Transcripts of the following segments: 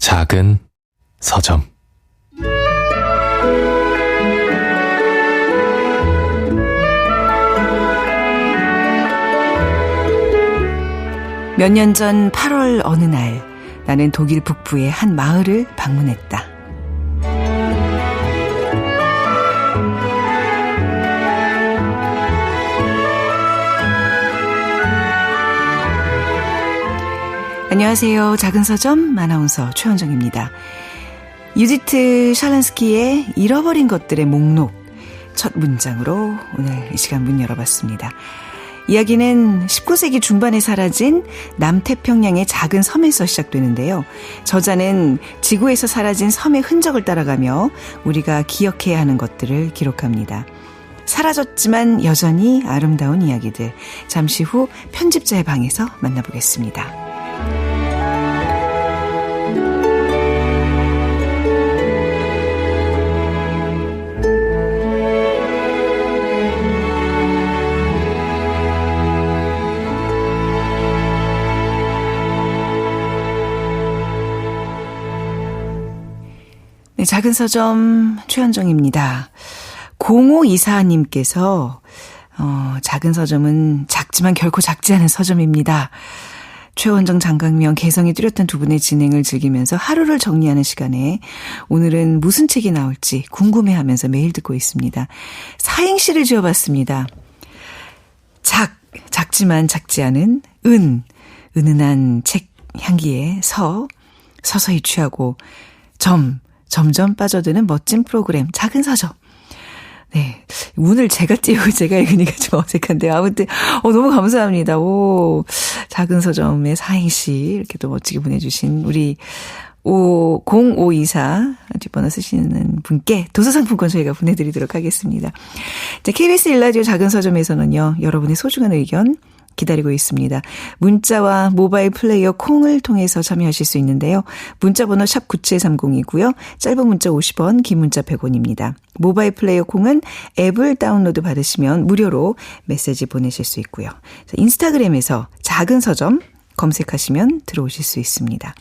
작은 서점. 몇 년 전 8월 어느 날 나는 독일 북부의 한 마을을 방문했다. 안녕하세요. 작은 서점 아나운서 최원정입니다. 유디트 샬란스키의 잃어버린 것들의 목록 첫 문장으로 오늘 이 시간 문 열어봤습니다. 이야기는 19세기 중반에 사라진 남태평양의 작은 섬에서 시작되는데요. 저자는 지구에서 사라진 섬의 흔적을 따라가며 우리가 기억해야 하는 것들을 기록합니다. 사라졌지만 여전히 아름다운 이야기들. 잠시 후 편집자의 방에서 만나보겠습니다. 네, 작은 서점 최현정입니다. 0524님께서 작은 서점은 작지만 결코 작지 않은 서점입니다. 최원정, 장강명, 개성이 뚜렷한 두 분의 진행을 즐기면서 하루를 정리하는 시간에 오늘은 무슨 책이 나올지 궁금해하면서 매일 듣고 있습니다. 사행시를 지어봤습니다. 작지만 작지 않은 은은한 책 향기에 서서히 취하고 점점 빠져드는 멋진 프로그램 작은 서점. 네, 오늘 제가 띄우고 제가 읽으니까 좀 어색한데요. 아무튼 너무 감사합니다. 오, 작은 서점의 사행시 이렇게 또 멋지게 보내주신 우리 0524 뒷번호 쓰시는 분께 도서상품권 저희가 보내드리도록 하겠습니다. 자, KBS 1라디오 작은 서점에서는요, 여러분의 소중한 의견 기다리고 있습니다. 문자와 모바일 플레이어 콩을 통해서 참여하실 수 있는데요. 문자번호 샵 9730이고요. 짧은 문자 50원, 긴 문자 100원입니다. 모바일 플레이어 콩은 앱을 다운로드 받으시면 무료로 메시지 보내실 수 있고요. 인스타그램에서 작은 서점 검색하시면 들어오실 수 있습니다.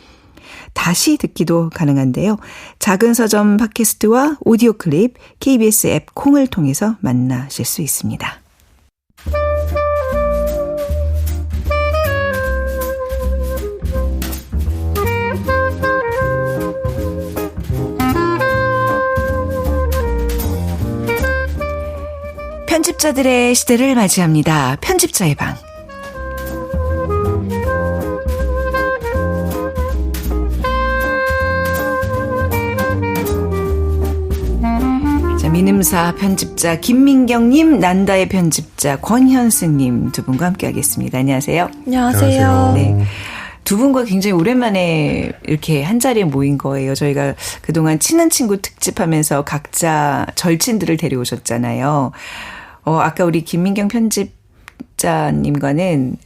다시 듣기도 가능한데요. 작은 서점 팟캐스트와 오디오 클립, KBS 앱 콩을 통해서 만나실 수 있습니다. 편집자들의 시대를 맞이합니다. 편집자의 방. 자, 민음사 편집자 김민경님, 난다의 편집자 권현승님 두 분과 함께하겠습니다. 안녕하세요. 안녕하세요. 네. 두 분과 굉장히 오랜만에 이렇게 한자리에 모인 거예요. 저희가 그동안 친한 친구 특집하면서 각자 절친들을 데려오셨잖아요. 아까 우리 김민경 편집자님과는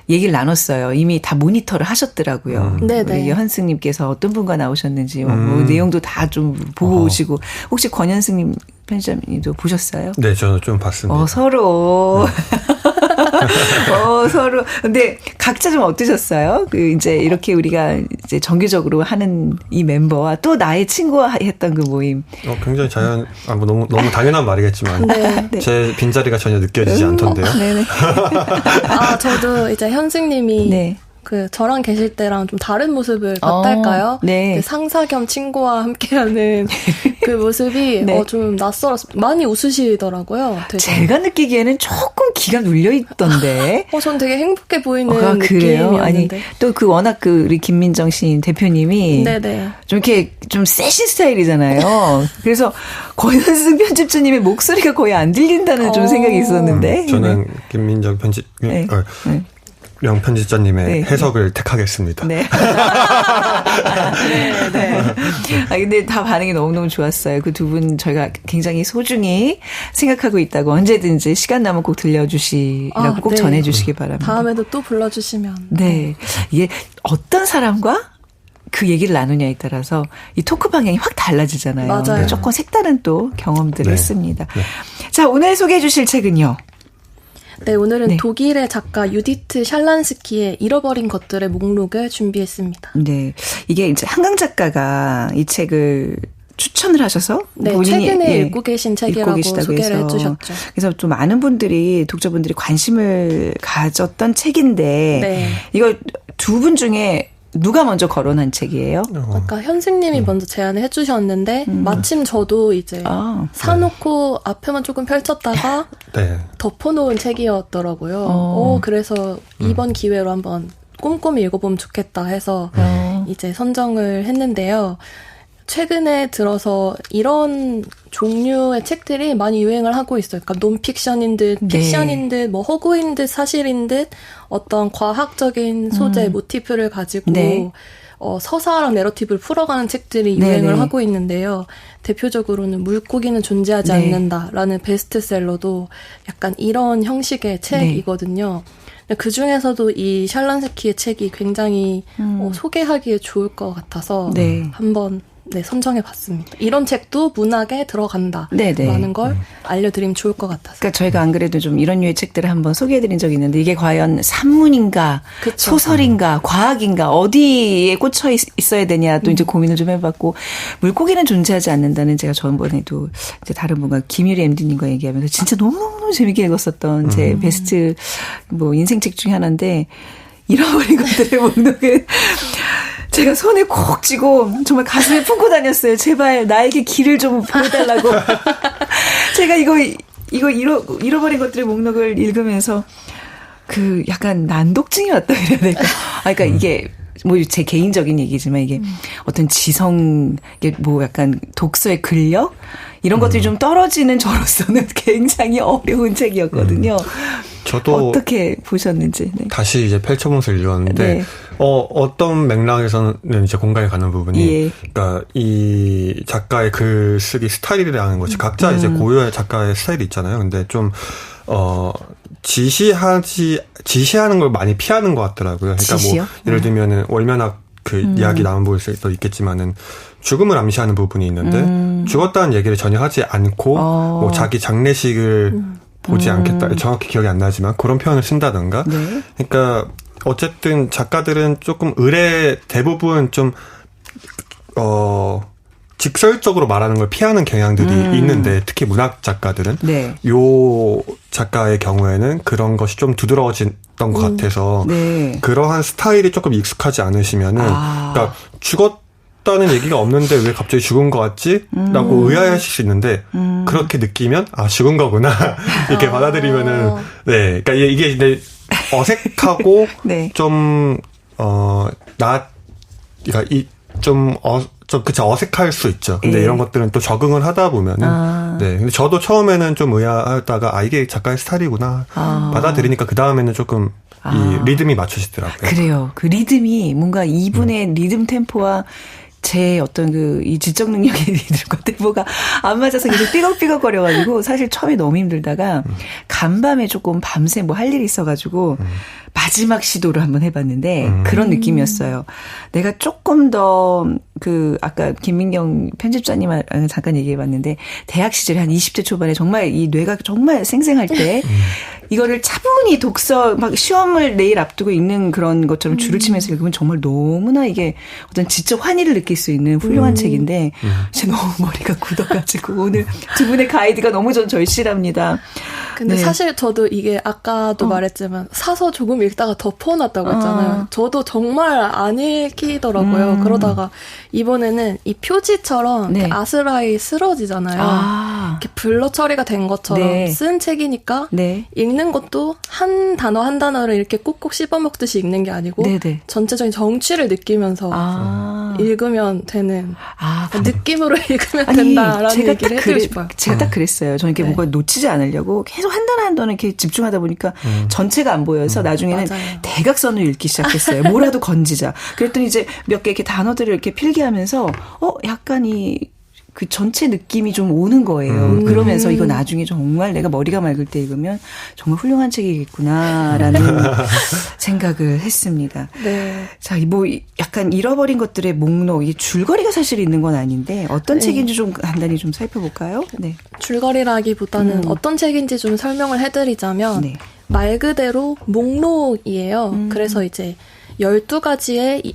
얘기를 나눴어요. 이미 다 모니터를 하셨더라고요. 우리 현승님께서 어떤 분과 나오셨는지 뭐 내용도 다 좀 보고 오시고. 혹시 권현승님 편집자님도 보셨어요? 네, 저는 좀 봤습니다. 서로. 서로. 근데 각자 좀 어떠셨어요? 이제 이렇게 우리가 이제 정기적으로 하는 이 멤버와 또 나의 친구와 했던 그 모임. 굉장히 너무 당연한 말이겠지만. 네. 제 빈자리가 전혀 느껴지지 않던데요. 네네. 저도 이제 현승님이 네. 저랑 계실 때랑 좀 다른 모습을 봤달까요? 네. 상사 겸 친구와 함께하는 그 모습이 네. 좀 낯설었어요. 많이 웃으시더라고요. 되게. 제가 느끼기에는 조금 기가 눌려있던데. 전 되게 행복해 보이는 그래요? 느낌이었는데. 아니, 또 워낙 우리 김민정 씨 대표님이 네네. 좀 이렇게 좀 세신 스타일이잖아요. 그래서 권현승 편집자님의 목소리가 거의 안 들린다는 좀 생각이 있었는데. 저는 김민정 명 편집자님의 해석을 택하겠습니다. 네. 네. 근데 다 반응이 너무너무 좋았어요. 그 두 분 저희가 굉장히 소중히 생각하고 있다고 언제든지 시간 나면 꼭 들려주시라고 꼭 전해주시기 바랍니다. 다음에도 또 불러주시면. 네. 이게 어떤 사람과 그 얘기를 나누냐에 따라서 이 토크 방향이 확 달라지잖아요. 맞아요. 조금 색다른 또 경험들을 했습니다. 자, 오늘 소개해 주실 책은요? 네, 오늘은 네. 독일의 작가 유디트 샬란스키의 잃어버린 것들의 목록을 준비했습니다. 네, 이게 이제 한강 작가가 이 책을 추천을 하셔서 네, 본인이 최근에 읽고 계신 책이라고 소개를 해주셨죠. 그래서 좀 많은 분들이 독자분들이 관심을 가졌던 책인데 네. 이거 두 분 중에 누가 먼저 거론한 책이에요? 아까 현승님이 먼저 제안을 해주셨는데 마침 저도 이제 사놓고 앞에만 조금 펼쳤다가 네. 덮어놓은 책이었더라고요. 그래서 이번 기회로 한번 꼼꼼히 읽어보면 좋겠다 해서 이제 선정을 했는데요. 최근에 들어서 이런 종류의 책들이 많이 유행을 하고 있어요. 그러니까 논픽션인 듯, 픽션인 듯, 뭐 허구인 듯, 사실인 듯 어떤 과학적인 소재, 모티프를 가지고 네. 서사랑 내러티브를 풀어가는 책들이 유행을 하고 있는데요. 대표적으로는 물고기는 존재하지 않는다라는 베스트셀러도 약간 이런 형식의 책이거든요. 그 중에서도 이 샬란스키의 책이 굉장히 소개하기에 좋을 것 같아서 한번 선정해봤습니다. 이런 책도 문학에 들어간다라는 걸 알려드리면 좋을 것 같아서. 그러니까 저희가 안 그래도 좀 이런 류의 책들을 한번 소개해드린 적이 있는데 이게 과연 산문인가, 그쵸. 소설인가, 과학인가 어디에 꽂혀 있어야 되냐 또 이제 고민을 좀 해봤고 물고기는 존재하지 않는다는 제가 전번에도 이제 다른 분과 김유리 MD님과 얘기하면서 진짜 너무너무 재밌게 읽었었던 제 베스트 뭐 인생책 중에 하나인데 잃어버린 것들의 목록을 제가 손에 콕 쥐고 정말 가슴에 품고 다녔어요. 제발 나에게 길을 좀 보여달라고. 제가 이거 잃어버린 것들의 목록을 읽으면서 그 약간 난독증이 왔다 그래야 될까. 그러니까 이게 뭐 제 개인적인 얘기지만 이게 어떤 지성, 이게 뭐 약간 독서의 근력 이런 것들이 좀 떨어지는 저로서는 굉장히 어려운 책이었거든요. 저도 어떻게 보셨는지. 네. 다시 이제 펼쳐보면서 읽었는데 네. 어떤 맥락에서는 이제 공감이 가는 부분이 그러니까 이 작가의 글쓰기 스타일이라는 것이 각자 이제 고유의 작가의 스타일이 있잖아요. 근데 좀 지시하는 걸 많이 피하는 것 같더라고요. 그러니까 지시요? 뭐 예를 들면은 월면학 그 이야기 나온 부분도 있겠지만은 죽음을 암시하는 부분이 있는데 죽었다는 얘기를 전혀 하지 않고 뭐 자기 장례식을 보지 않겠다. 정확히 기억이 안 나지만 그런 표현을 쓴다던가. 그러니까 어쨌든 작가들은 조금 대부분 좀 직설적으로 말하는 걸 피하는 경향들이 있는데 특히 문학 작가들은 요 작가의 경우에는 그런 것이 좀 두드러워졌던 것 같아서 그러한 스타일이 조금 익숙하지 않으시면은 그러니까 죽었다는 얘기가 없는데 왜 갑자기 죽은 것 같지? 라고 의아해하실 수 있는데 그렇게 느끼면 죽은 거구나 이렇게 받아들이면은 그러니까 이게 이제 어색하고 좀 그쵸, 어색할 수 있죠. 근데 이런 것들은 또 적응을 하다 보면은, 근데 저도 처음에는 좀 의아하다가, 이게 작가의 스타일이구나. 받아들이니까 그 다음에는 조금 이 리듬이 맞춰지더라고요. 그래요. 그 리듬이 뭔가 이분의 리듬 템포와 제 어떤 이 지적 능력의 리듬과 템포가 안 맞아서 계속 삐걱삐걱거려가지고 사실 처음에 너무 힘들다가 간밤에 조금 밤새 뭐 할 일이 있어가지고 마지막 시도를 한번 해봤는데 그런 느낌이었어요. 내가 조금 더 아까 김민경 편집자님랑 잠깐 얘기해봤는데 대학 시절에 한 20대 초반에 정말 이 뇌가 정말 생생할 때 이거를 차분히 독서 막 시험을 내일 앞두고 읽는 그런 것처럼 줄을 치면서 읽으면 정말 너무나 이게 어떤 지적 환희를 느낄 수 있는 훌륭한 책인데 이제 너무 머리가 굳어가지고 오늘 두 분의 가이드가 너무 전 절실합니다. 근데 사실 저도 이게 아까도 말했지만 사서 조금 읽다가 덮어놨다고 했잖아요. 저도 정말 안 읽히더라고요. 그러다가 이번에는 이 표지처럼 아스라이 쓰러지잖아요. 이렇게 블러 처리가 된 것처럼 쓴 책이니까 읽는 것도 한 단어 한 단어를 이렇게 꼭꼭 씹어먹듯이 읽는 게 아니고 전체적인 정취를 느끼면서 읽으면 되는 느낌으로 읽으면 된다라는 얘기를 해드리고 싶어요. 제가 딱 그랬어요. 저는 이렇게 뭔가 놓치지 않으려고 계속 한 단어 한 단어 이렇게 집중하다 보니까 전체가 안 보여서 나중에는 대각선을 읽기 시작했어요. 뭐라도 건지자. 그랬더니 이제 몇 개 이렇게 단어들을 이렇게 필기하면서 약간 그 전체 느낌이 좀 오는 거예요. 그러면서 이거 나중에 정말 내가 머리가 맑을 때 읽으면 정말 훌륭한 책이겠구나라는 생각을 했습니다. 자, 뭐 약간 잃어버린 것들의 목록, 이 줄거리가 사실 있는 건 아닌데 어떤 책인지 좀 간단히 좀 살펴볼까요? 줄거리라기보다는 어떤 책인지 좀 설명을 해드리자면 말 그대로 목록이에요. 그래서 이제 12가지의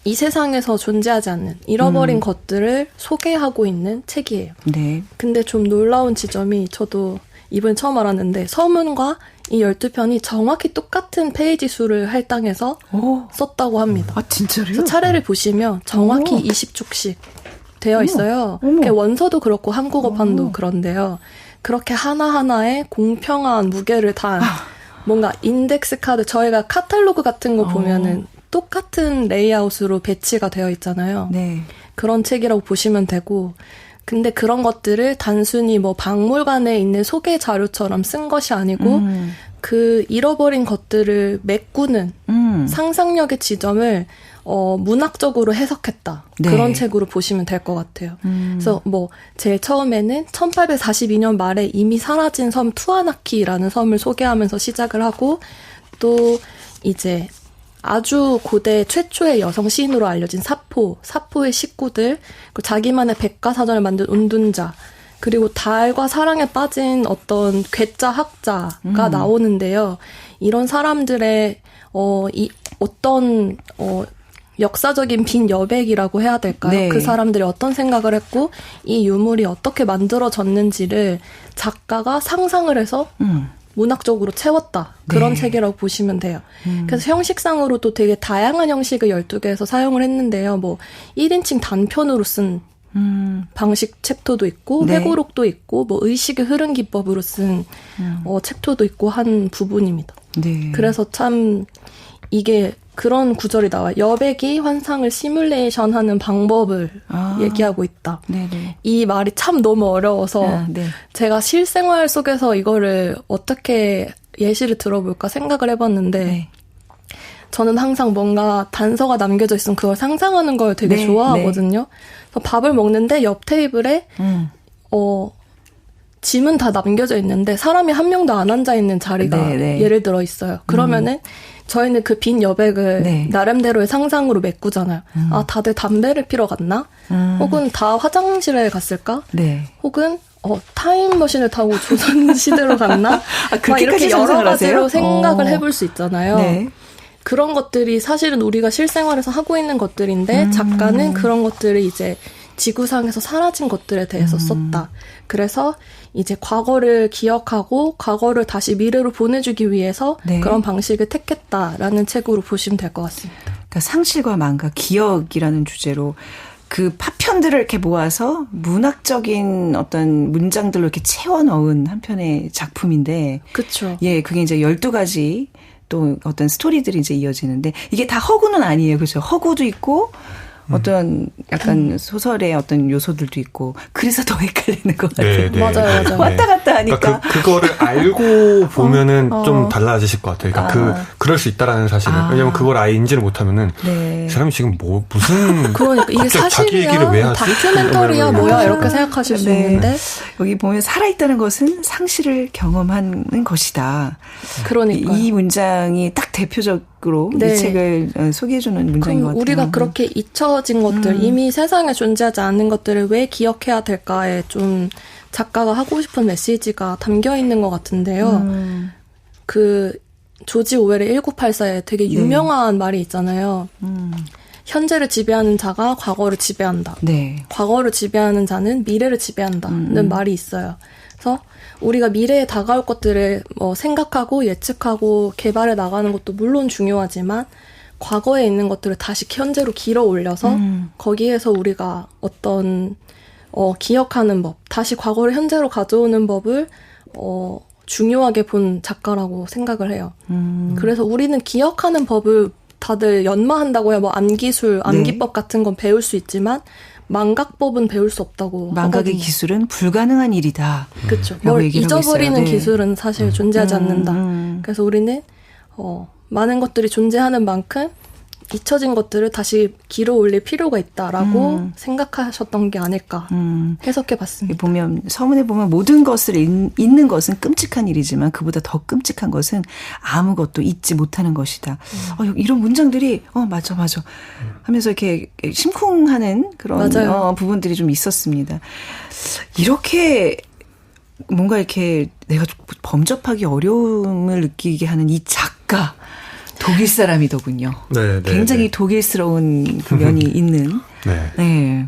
이 세상에서 존재하지 않는 잃어버린 것들을 소개하고 있는 책이에요. 네. 근데 좀 놀라운 지점이 저도 이번에 처음 알았는데 서문과 이 12편이 정확히 똑같은 페이지 수를 할당해서 썼다고 합니다. 아, 진짜로요? 그래서 차례를 보시면 정확히 20쪽씩 되어 있어요. 원서도 그렇고 한국어판도 그런데요. 그렇게 하나하나에 공평한 무게를 단 뭔가 인덱스 카드, 저희가 카탈로그 같은 거 보면은 똑같은 레이아웃으로 배치가 되어 있잖아요. 네. 그런 책이라고 보시면 되고, 근데 그런 것들을 단순히 뭐 박물관에 있는 소개 자료처럼 쓴 것이 아니고 그 잃어버린 것들을 메꾸는 상상력의 지점을 문학적으로 해석했다. 네. 그런 책으로 보시면 될 것 같아요. 그래서 뭐 제일 처음에는 1842년 말에 이미 사라진 섬 투아나키라는 섬을 소개하면서 시작을 하고, 또 이제 아주 고대 최초의 여성 시인으로 알려진 사포의 식구들, 그리고 자기만의 백과사전을 만든 운둔자, 그리고 달과 사랑에 빠진 어떤 괴짜 학자가 나오는데요. 이런 사람들의 어떤 역사적인 빈 여백이라고 해야 될까요? 네. 그 사람들이 어떤 생각을 했고 이 유물이 어떻게 만들어졌는지를 작가가 상상을 해서 문학적으로 채웠다. 그런 네. 책이라고 보시면 돼요. 그래서 형식상으로도 되게 다양한 형식을 12개에서 사용을 했는데요. 뭐 1인칭 단편으로 쓴 방식 챕터도 있고 네. 회고록도 있고 뭐 의식의 흐름 기법으로 쓴 챕터도 있고 한 부분입니다. 네. 그래서 참 이게 그런 구절이 나와요. 여백이 환상을 시뮬레이션하는 방법을 얘기하고 있다. 네네. 이 말이 참 너무 어려워서 네. 제가 실생활 속에서 이거를 어떻게 예시를 들어볼까 생각을 해봤는데 네. 저는 항상 뭔가 단서가 남겨져 있으면 그걸 상상하는 걸 되게 네. 좋아하거든요. 네. 그래서 밥을 먹는데 옆 테이블에 짐은 다 남겨져 있는데 사람이 한 명도 안 앉아있는 자리가 네. 예를 들어 있어요. 그러면은 저희는 그 빈 여백을 네. 나름대로의 상상으로 메꾸잖아요. 아, 다들 담배를 피러 갔나? 혹은 다 화장실에 갔을까? 네. 혹은 타임머신을 타고 조선시대로 갔나? 막 이렇게 여러 가지로 생각을 해볼 수 있잖아요. 네. 그런 것들이 사실은 우리가 실생활에서 하고 있는 것들인데 작가는 그런 것들을 이제 지구상에서 사라진 것들에 대해서 썼다. 그래서 이제 과거를 기억하고 과거를 다시 미래로 보내주기 위해서 네. 그런 방식을 택했다라는 책으로 보시면 될 것 같습니다. 그러니까 상실과 망각, 기억이라는 주제로 그 파편들을 이렇게 모아서 문학적인 어떤 문장들로 이렇게 채워 넣은 한 편의 작품인데. 그렇죠. 예, 그게 이제 12가지 또 어떤 스토리들이 이제 이어지는데 이게 다 허구는 아니에요. 그렇죠? 허구도 있고 어떤 약간 소설의 어떤 요소들도 있고 그래서 더 헷갈리는 것 같아요. 네, 맞아요. 왔다 갔다 하니까. 그러니까 그거를 알고 보면은 좀 달라지실 것 같아요. 그러니까 그럴 수 있다라는 사실을. 왜냐면 그걸 아예 인지를 못하면은 이 사람이 지금 무슨 그러니까 이게 사실이야, 왜 하지? 다큐멘터리야 뭐야 이렇게 생각하실 수 있는데 여기 보면 살아있다는 것은 상실을 경험하는 것이다. 그러니까 이 문장이 딱 대표적으로 이 책을 소개해주는 문장인 것 같아요. 우리가 그렇게 잊혀진 것들, 이미 세상에 존재하지 않는 것들을 왜 기억해야 될까에 좀 작가가 하고 싶은 메시지가 담겨 있는 것 같은데요. 그 조지 오웰의 1984에 되게 유명한 말이 있잖아요. 현재를 지배하는 자가 과거를 지배한다. 네. 과거를 지배하는 자는 미래를 지배한다는 말이 있어요. 그래서 우리가 미래에 다가올 것들을 생각하고 예측하고 개발해 나가는 것도 물론 중요하지만 과거에 있는 것들을 다시 현재로 길어 올려서 거기에서 우리가 어떤 기억하는 법, 다시 과거를 현재로 가져오는 법을 중요하게 본 작가라고 생각을 해요. 그래서 우리는 기억하는 법을 다들 연마한다고 해요. 뭐 암기술, 암기법 같은 건 배울 수 있지만 망각법은 배울 수 없다고 망각의 하거든요. 기술은 불가능한 일이다. 그렇죠. 뭘 잊어버리는 기술은 사실 존재하지 않는다. 그래서 우리는 많은 것들이 존재하는 만큼 잊혀진 것들을 다시 길어 올릴 필요가 있다라고 생각하셨던 게 아닐까 해석해봤습니다. 보면 서문에 보면 모든 것을 잊는 것은 끔찍한 일이지만 그보다 더 끔찍한 것은 아무것도 잊지 못하는 것이다. 이런 문장들이 맞아 하면서 이렇게 심쿵하는 그런 부분들이 좀 있었습니다. 이렇게 뭔가 이렇게 내가 범접하기 어려움을 느끼게 하는 이 작가. 독일 사람이더군요. 네, 굉장히 독일스러운 면이 있는. 네.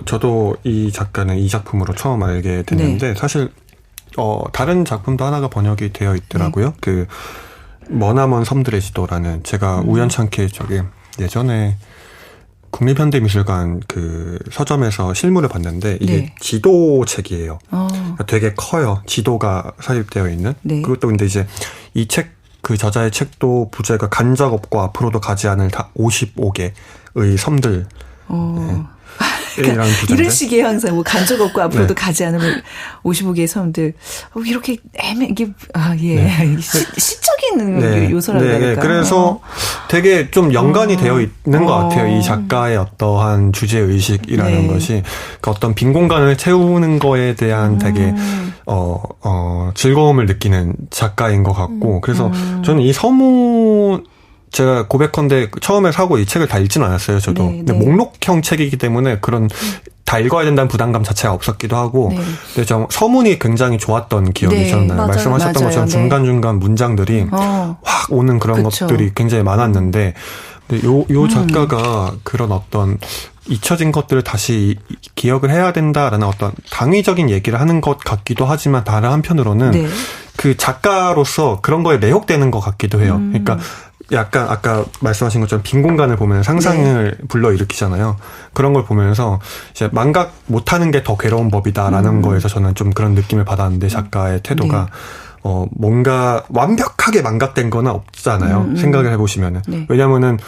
저도 이 작가는 이 작품으로 처음 알게 됐는데 사실 다른 작품도 하나가 번역이 되어 있더라고요. 그 머나먼 섬들의 지도라는 제가 우연찮게 예전에 국립현대미술관 그 서점에서 실물을 봤는데 이게 지도책이에요. 되게 커요. 지도가 삽입되어 있는. 그것도 근데 이제 이 그 저자의 책도 부제가 간 적 없고 앞으로도 가지 않을 55개의 섬들. 그러니까 이런 식의 항상 뭐 간 적 없고 앞으로도 가지 않으면 55개의 섬들 이렇게 이게 시적인 요소라고 할까. 그래서 되게 좀 연관이 되어 있는 것 같아요. 이 작가의 어떠한 주제 의식이라는 것이 그 어떤 빈 공간을 채우는 거에 대한 되게 즐거움을 느끼는 작가인 것 같고 그래서 저는 이 서문 제가 고백컨대 처음에 사고 이 책을 다 읽지는 않았어요, 저도. 근데 목록형 책이기 때문에 그런 다 읽어야 된다는 부담감 자체가 없었기도 하고. 근데 저 서문이 굉장히 좋았던 기억이 저는 나요. 말씀하셨던 것처럼 중간중간 문장들이 확 오는 그런 것들이 굉장히 많았는데, 근데 요 작가가 그런 어떤 잊혀진 것들을 다시 기억을 해야 된다라는 어떤 당위적인 얘기를 하는 것 같기도 하지만 다른 한편으로는 그 작가로서 그런 거에 매혹되는 것 같기도 해요. 그러니까 약간 아까 말씀하신 것처럼 빈 공간을 보면 상상을 불러일으키잖아요. 그런 걸 보면서 이제 망각 못하는 게 더 괴로운 법이다라는 거에서 저는 좀 그런 느낌을 받았는데 작가의 태도가 뭔가 완벽하게 망각된 거는 없잖아요. 생각을 해보시면은. 왜냐면은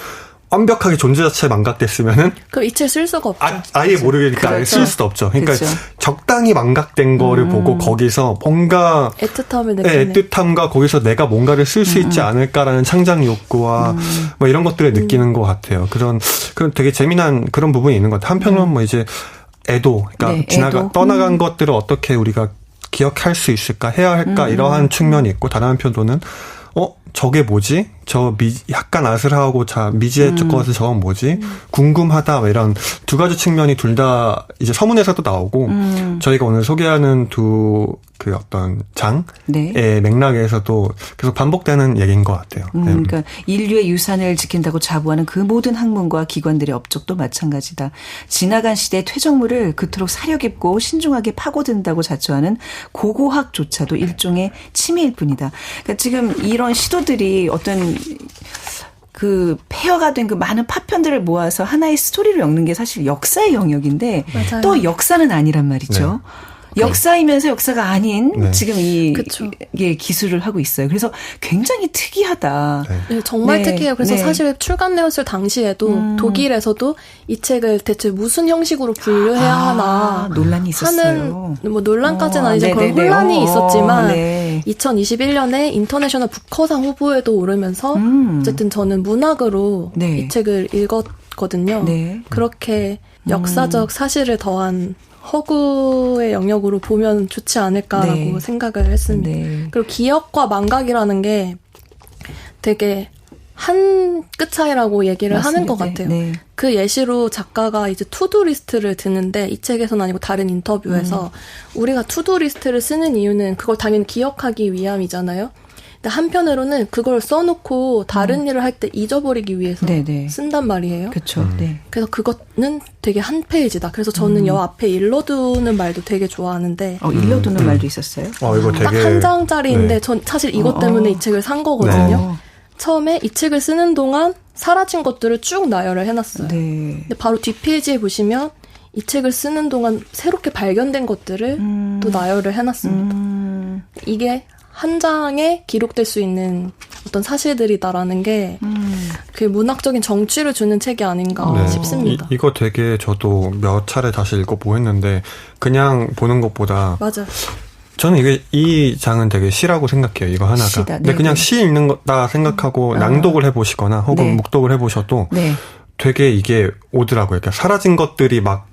완벽하게 존재 자체에 망각됐으면은 그럼 이 책 쓸 수가 없죠. 아예 모르니까 아예 쓸 수도 없죠. 그러니까 적당히 망각된 거를 보고 거기서 뭔가 애틋함과 거기서 내가 뭔가를 쓸 수 있지 않을까라는 창작 욕구와 뭐 이런 것들을 느끼는 것 같아요. 그런 되게 재미난 그런 부분이 있는 것 같아요. 한편으로는 뭐 이제 애도, 그러니까 떠나간 것들을 어떻게 우리가 기억할 수 있을까, 해야 할까 이러한 측면이 있고 다른 한편으로는 저게 뭐지? 약간 아슬하고 미지의 것은 저건 뭐지? 궁금하다. 뭐 이런 두 가지 측면이 둘 다 이제 서문에서도 나오고 저희가 오늘 소개하는 그 어떤 장의 맥락에서도 계속 반복되는 얘기인 것 같아요. 그러니까 인류의 유산을 지킨다고 자부하는 그 모든 학문과 기관들의 업적도 마찬가지다. 지나간 시대의 퇴적물을 그토록 사려 깊고 신중하게 파고든다고 자처하는 고고학조차도 일종의 침해일 뿐이다. 그러니까 지금 이런 시도들이 어떤 그 폐허가 된 그 많은 파편들을 모아서 하나의 스토리를 엮는 게 사실 역사의 영역인데 또 역사는 아니란 말이죠. 역사이면서 역사가 아닌 지금 이게 기술을 하고 있어요. 그래서 굉장히 특이하다. 정말 특이해요. 그래서 사실 출간되었을 당시에도 독일에서도 이 책을 대체 무슨 형식으로 분류해야 하나 논란이 있었어요. 뭐 논란까지는 아니죠. 그런 혼란이 있었지만 2021년에 인터내셔널 부커상 후보에도 오르면서 어쨌든 저는 문학으로 이 책을 읽었거든요. 그렇게 역사적 사실을 더한 허구의 영역으로 보면 좋지 않을까라고 생각을 했습니다. 그리고 기억과 망각이라는 게 되게 한 끗 차이라고 얘기를 하는 것 같아요. 그 예시로 작가가 이제 투두 리스트를 드는데 이 책에서는 아니고 다른 인터뷰에서 우리가 투두 리스트를 쓰는 이유는 그걸 당연히 기억하기 위함이잖아요. 근데 한편으로는 그걸 써놓고 다른 일을 할 때 잊어버리기 위해서 쓴단 말이에요. 그렇죠. 그래서 그거는 되게 한 페이지다. 그래서 저는 여 앞에 일러두는 말도 되게 좋아하는데. 일러두는 말도 있었어요? 이거 되게. 딱 한 장짜리인데 전 사실 이것 때문에 이 책을 산 거거든요. 처음에 이 책을 쓰는 동안 사라진 것들을 쭉 나열을 해놨어요. 근데 바로 뒷페이지에 보시면 이 책을 쓰는 동안 새롭게 발견된 것들을 또 나열을 해놨습니다. 이게 한 장에 기록될 수 있는 어떤 사실들이다라는 게 그 문학적인 정취를 주는 책이 아닌가 싶습니다. 이거 되게 저도 몇 차례 다시 읽어보고 했는데 그냥 보는 것보다 저는 이 장은 되게 시라고 생각해요. 이거 하나가. 근데 그냥 시 읽는 거다 생각하고 낭독을 해보시거나 혹은 묵독을 해보셔도 되게 이게 오더라고요. 그러니까 사라진 것들이 막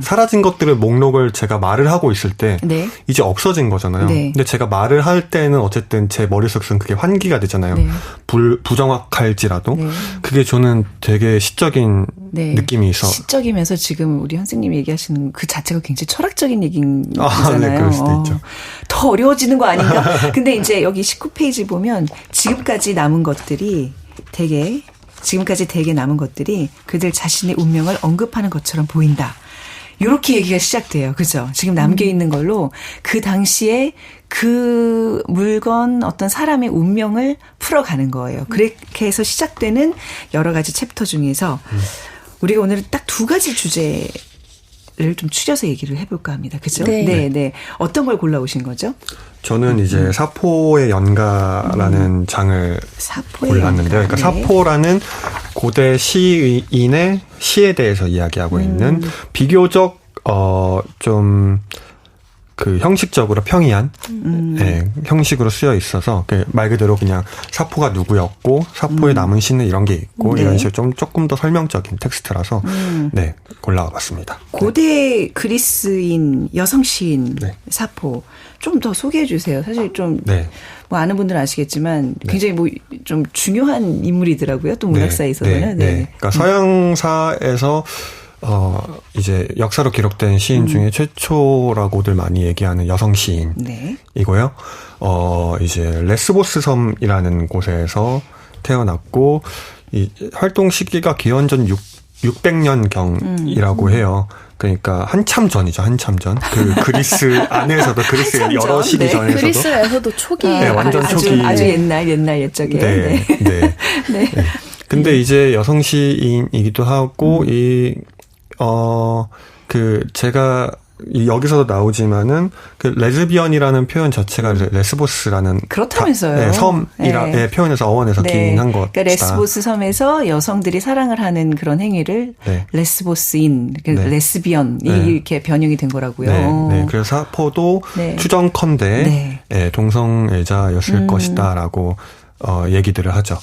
사라진 것들을 목록을 제가 말을 하고 있을 때 네. 이제 없어진 거잖아요. 네. 근데 제가 말을 할 때는 어쨌든 제 머릿속에서는 그게 환기가 되잖아요. 네. 부정확할지라도 네. 그게 저는 되게 시적인 네. 느낌이 있어. 시적이면서 지금 우리 선생님이 얘기하시는 그 자체가 굉장히 철학적인 얘기잖아요. 네, 그럴 수도 있죠. 더 어려워지는 거 아닌가? 근데 이제 여기 19페이지 보면 지금까지 남은 것들이 지금까지 되게 남은 것들이 그들 자신의 운명을 언급하는 것처럼 보인다. 이렇게 얘기가 시작돼요. 그죠? 지금 남겨있는 걸로 그 당시에 그 물건 어떤 사람의 운명을 풀어가는 거예요. 그렇게 해서 시작되는 여러 가지 챕터 중에서 우리가 오늘은 딱 두 가지 주제를 좀 추려서 얘기를 해볼까 합니다. 그죠? 네. 네. 어떤 걸 골라오신 거죠? 저는 이제 사포의 연가라는 장을 골랐는데요. 그러니까 네. 사포라는 고대 시인의 시에 대해서 이야기하고 있는 비교적 좀 그 형식적으로 평이한 형식으로 쓰여 있어서 말 그대로 그냥 사포가 누구였고 사포에 남은 시는 이런 게 있고 네. 이런 식으로 조금 더 설명적인 텍스트라서 네 골라와봤습니다. 고대 그리스인 여성 시인 네. 사포 좀 더 소개해 주세요. 사실 좀 뭐 아는 분들은 아시겠지만 굉장히 뭐 좀 중요한 인물이더라고요. 또 문학사에서는. 네. 그러니까 서양사에서 이제 역사로 기록된 시인 중에 최초라고들 많이 얘기하는 여성 시인이고요. 이제 레스보스 섬이라는 곳에서 태어났고, 이 활동 시기가 기원전 600년경이라고 해요. 그러니까 한참 전이죠, 한참 전. 그 그리스 안에서도 그리스의 여러 시기 네. 전에서도. 그리스에서도 초기. 네, 완전 초기. 아주 옛날 옛적에. 네. 네. 근데 이제 여성 시인이기도 하고, 제가 여기서도 나오지만은 그 레즈비언이라는 표현 자체가 레스보스라는 그렇다면서요. 섬이라의 표현에서 어원에서 기인한 것이다. 그러니까 레스보스 섬에서 여성들이 사랑을 하는 그런 행위를 레스보스인, 레스비언 이렇게 변형이 된 거라고요. 네. 그래서 사포도 추정컨대 동성애자였을 것이다라고 얘기들을 하죠.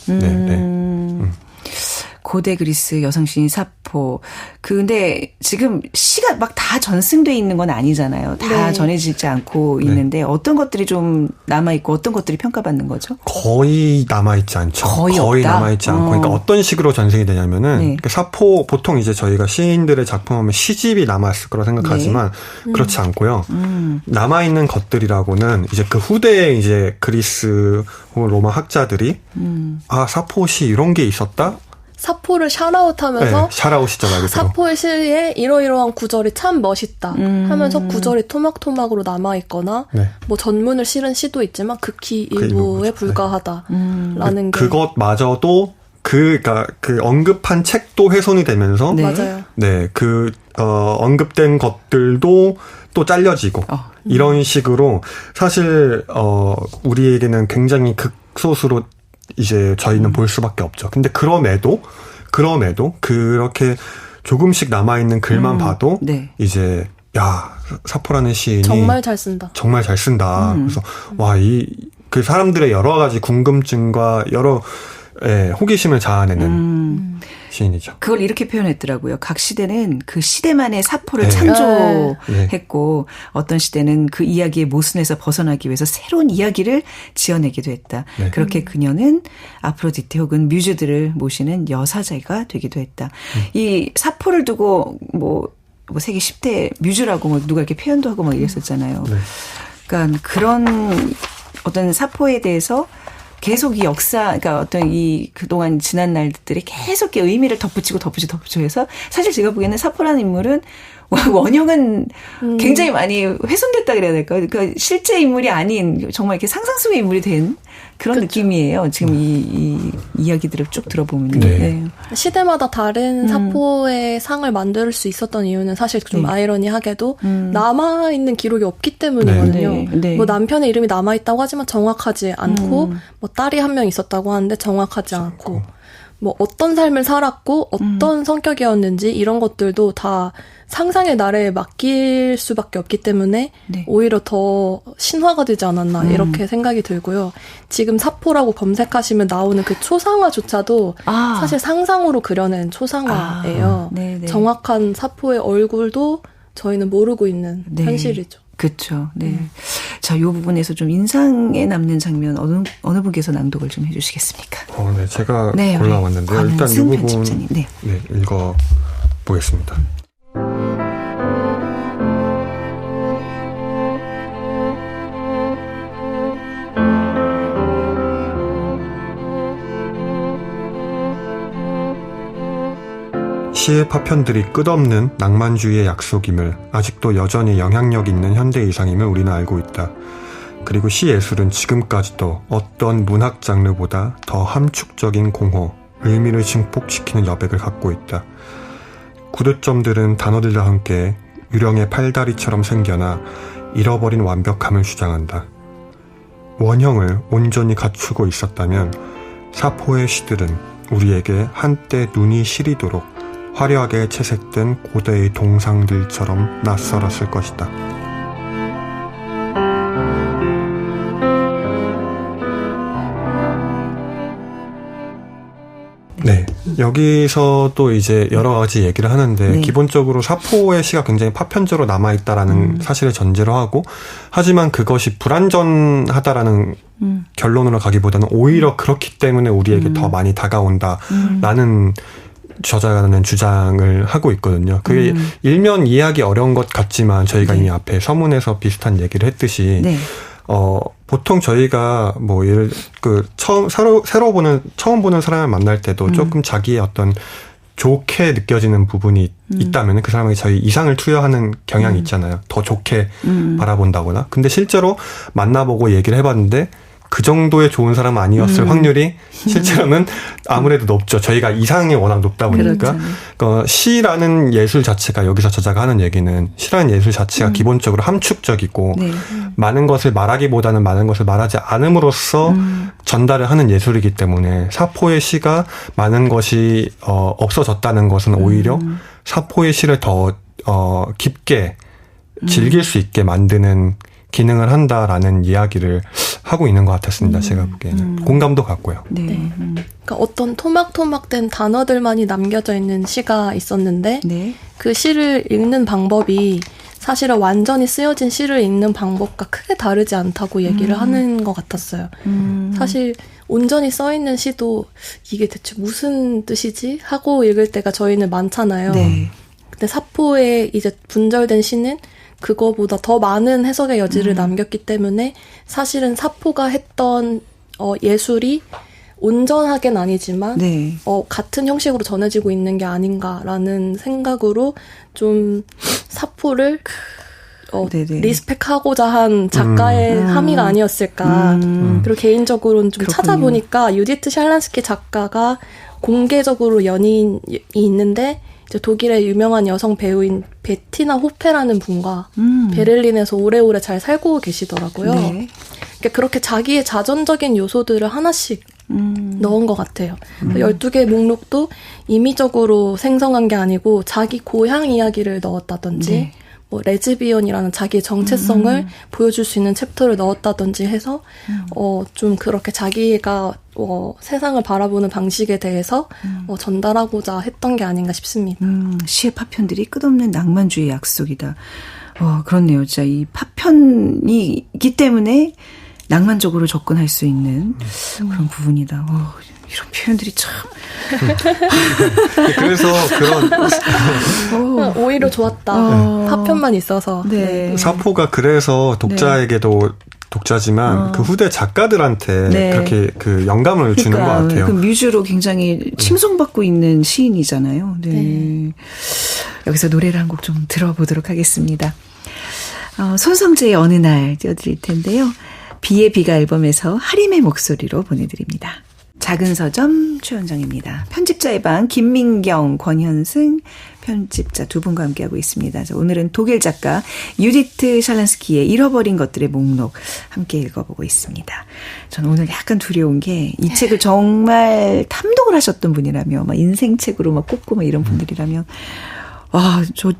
고대 그리스 여성 시인 사포. 근데 지금 시가 막 다 전승돼 있는 건 아니잖아요. 다 전해지지 않고 있는데 어떤 것들이 좀 남아있고 어떤 것들이 평가받는 거죠? 거의 남아있지 않죠. 거의 남아있지 않고. 그러니까 어떤 식으로 전승이 되냐면은 사포 보통 이제 저희가 시인들의 작품하면 시집이 남아있을 거라 생각하지만 그렇지 않고요. 남아있는 것들이라고는 이제 그 후대에 이제 그리스 혹은 로마 학자들이 사포 시 이런 게 있었다? 사포를 샤라웃하면서 샤라웃이죠, 말 그대로. 사포의 시에 이러이러한 구절이 참 멋있다 하면서 구절이 토막토막으로 남아있거나 뭐 전문을 실은 시도 있지만 극히 일부에 불과하다라는 게 그것마저도 그러니까 그 언급한 책도 훼손이 되면서 맞아요. 언급된 것들도 또 잘려지고 이런 식으로 사실 우리에게는 굉장히 극소수로 이제 저희는 볼 수밖에 없죠. 근데 그럼에도 그렇게 조금씩 남아있는 글만 봐도 이제 사포라는 시인이 정말 잘 쓴다. 그래서 그 사람들의 여러 가지 궁금증과 여러 호기심을 자아내는 시인이죠. 그걸 이렇게 표현했더라고요. 각 시대는 그 시대만의 사포를 창조했고 어떤 시대는 그 이야기의 모순에서 벗어나기 위해서 새로운 이야기를 지어내기도 했다. 그렇게 그녀는 아프로디테 혹은 뮤즈들을 모시는 여사제가 되기도 했다. 이 사포를 두고 뭐 세계 10대 뮤즈라고 누가 이렇게 표현도 하고 막 이랬었잖아요. 그러니까 그런 어떤 사포에 대해서 계속 이 역사, 그러니까 어떤 이 그동안 지난 날들이 계속 의미를 덧붙이고 해서 사실 제가 보기에는 사포라는 인물은 원형은 굉장히 많이 훼손됐다 그래야 될까요? 그러니까 실제 인물이 아닌 정말 이렇게 상상 속의 인물이 된 그런 느낌이에요. 지금 이 이야기들을 쭉 들어보면. 시대마다 다른 사포의 상을 만들 수 있었던 이유는 사실 좀 아이러니하게도 남아있는 기록이 없기 때문이거든요. 뭐 남편의 이름이 남아있다고 하지만 정확하지 않고 뭐 딸이 한 명 있었다고 하는데 정확하지 않고 뭐 어떤 삶을 살았고 어떤 성격이었는지 이런 것들도 다 상상의 나래에 맡길 수밖에 없기 때문에 오히려 더 신화가 되지 않았나 이렇게 생각이 들고요. 지금 사포라고 검색하시면 나오는 그 초상화조차도 사실 상상으로 그려낸 초상화예요. 정확한 사포의 얼굴도 저희는 모르고 있는 네. 현실이죠. 그렇죠. 네. 자, 이 부분에서 좀 인상에 남는 장면 어느 분께서 낭독을 좀 해주시겠습니까? 네, 제가 골라왔는데요. 일단 이 부분 네, 읽어보겠습니다. 시의 파편들이 끝없는 낭만주의의 약속임을, 아직도 여전히 영향력 있는 현대 이상임을 우리는 알고 있다. 그리고 시 예술은 지금까지도 어떤 문학 장르보다 더 함축적인 공허, 의미를 증폭시키는 여백을 갖고 있다. 구두점들은 단어들과 함께 유령의 팔다리처럼 생겨나 잃어버린 완벽함을 주장한다. 원형을 온전히 갖추고 있었다면 사포의 시들은 우리에게 한때 눈이 시리도록 화려하게 채색된 고대의 동상들처럼 낯설었을 것이다. 네. 여기서도 이제 여러 가지 얘기를 하는데, 네. 기본적으로 사포의 시가 굉장히 파편적으로 남아있다라는 사실을 전제로 하고, 하지만 그것이 불완전하다라는 결론으로 가기보다는 오히려 그렇기 때문에 우리에게 더 많이 다가온다라는 저자는 주장을 하고 있거든요. 그게 일면 이해하기 어려운 것 같지만 저희가 이미 앞에 서문에서 비슷한 얘기를 했듯이 보통 저희가 뭐 처음 보는 사람을 만날 때도 조금 자기의 어떤 좋게 느껴지는 부분이 있다면 그 사람에게 저희 이상을 투여하는 경향이 있잖아요. 더 좋게 바라본다거나. 근데 실제로 만나보고 얘기를 해봤는데 그 정도의 좋은 사람은 아니었을 확률이 실제로는 아무래도 높죠. 저희가 이상이 워낙 높다 보니까. 시라는 예술 자체가, 여기서 저자가 하는 얘기는 시라는 예술 자체가 기본적으로 함축적이고 많은 것을 말하기보다는 많은 것을 말하지 않음으로써 전달을 하는 예술이기 때문에 사포의 시가 많은 것이 없어졌다는 것은 오히려 사포의 시를 더 깊게 즐길 수 있게 만드는 기능을 한다라는 이야기를 하고 있는 것 같았습니다. 제가 보기에는. 공감도 갔고요. 네. 그러니까 어떤 토막토막된 단어들만이 남겨져 있는 시가 있었는데 그 시를 읽는 방법이 사실은 완전히 쓰여진 시를 읽는 방법과 크게 다르지 않다고 얘기를 하는 것 같았어요. 사실 온전히 써있는 시도 이게 대체 무슨 뜻이지? 하고 읽을 때가 저희는 많잖아요. 근데 사포에 이제 분절된 시는 그거보다 더 많은 해석의 여지를 남겼기 때문에 사실은 사포가 했던 예술이 온전하게는 아니지만 같은 형식으로 전해지고 있는 게 아닌가라는 생각으로 좀 사포를 리스펙하고자 한 작가의 함의가 아니었을까. 그리고 개인적으로는 좀 찾아보니까 유디트 샬란스키 작가가 공개적으로 연인이 있는데 이제 독일의 유명한 여성 배우인 베티나 호페라는 분과 베를린에서 오래오래 잘 살고 계시더라고요. 그러니까 그렇게 자기의 자전적인 요소들을 하나씩 넣은 것 같아요. 12개의 목록도 임의적으로 생성한 게 아니고 자기 고향 이야기를 넣었다든지 뭐 레즈비언이라는 자기의 정체성을 보여줄 수 있는 챕터를 넣었다든지 해서 좀 그렇게 자기가 세상을 바라보는 방식에 대해서 전달하고자 했던 게 아닌가 싶습니다. 시의 파편들이 끝없는 낭만주의의 약속이다. 그렇네요. 진짜 이 파편이 있기 때문에 낭만적으로 접근할 수 있는 그런 부분이다. 이런 표현들이 참. 그래서 그런. 오히려 좋았다. 파편만 있어서. 사포가 그래서 독자에게도 독자지만 그 후대 작가들한테 그렇게 그 영감을 주는 것 같아요. 그 뮤즈로 굉장히 칭송받고 있는 시인이잖아요. 여기서 노래를 한 곡 좀 들어보도록 하겠습니다. 손성재의 어느 날 띄워드릴 텐데요. 비의 비가 앨범에서 하림의 목소리로 보내드립니다. 작은 서점 최원정입니다. 편집자의 방 김민경, 권현승 편집자 두 분과 함께하고 있습니다. 오늘은 독일 작가 유디트 샬란스키의 잃어버린 것들의 목록 함께 읽어보고 있습니다. 저는 오늘 약간 두려운 게 이 책을 정말 탐독을 하셨던 분이라며 막 인생책으로 막 꼽고 막 이런 분들이라면 저